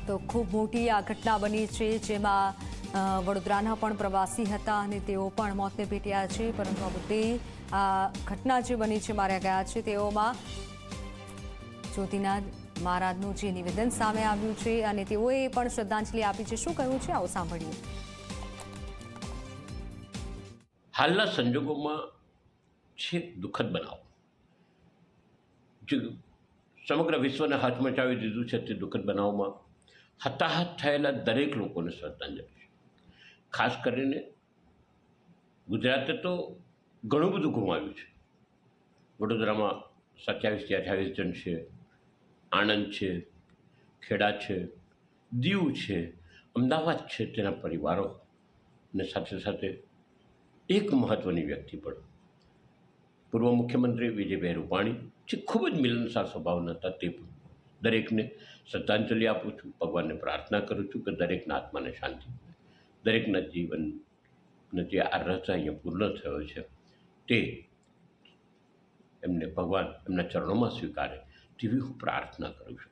તો ખૂબ મોટી આ ઘટના બની છે, જેમાં વડોદરાના પણ પ્રવાસી હતા અને તેઓ પણ મોતને ભેટ્યા છે, પરંતુ આ મુદ્દે આ ઘટના જે બની છે, માર્યા ગયા છે તેઓમાં જ્યોતિનાથ મહારાજનું જે નિવેદન સામે આવ્યું છે અને તેઓએ પણ શ્રદ્ધાંજલિ આપી છે. શું કહ્યું છે, આવો સાંભળીએ. હાલના સંજોગોમાં છે દુઃખદ બનાવ, જે સમગ્ર વિશ્વને હચમચાવી દીધું છે. તે દુઃખદ બનાવમાં હતાહત થયેલા દરેક લોકોને શ્રદ્ધાંજલિ છે. ખાસ કરીને ગુજરાતે તો ઘણું બધું ગુમાવ્યું છે. વડોદરામાં 27 થી 28 જણ છે, આણંદ છે, ખેડા છે, દીવ છે, અમદાવાદ છે, તેના પરિવારો અને સાથે સાથે એક મહત્ત્વની વ્યક્તિ પણ પૂર્વ મુખ્યમંત્રી વિજયભાઈ રૂપાણી, જે ખૂબ જ મિલનસાર સ્વભાવના હતા, તે પણ દરેકને શ્રદ્ધાંજલિ આપું છું. ભગવાનને પ્રાર્થના કરું છું કે દરેકના આત્માને શાંતિ, દરેકના જીવનનો જે આ રસ અહીંયા પૂર્ણ થયો છે તે એમને ભગવાન એમના ચરણોમાં સ્વીકારે તેવી હું પ્રાર્થના કરું છું.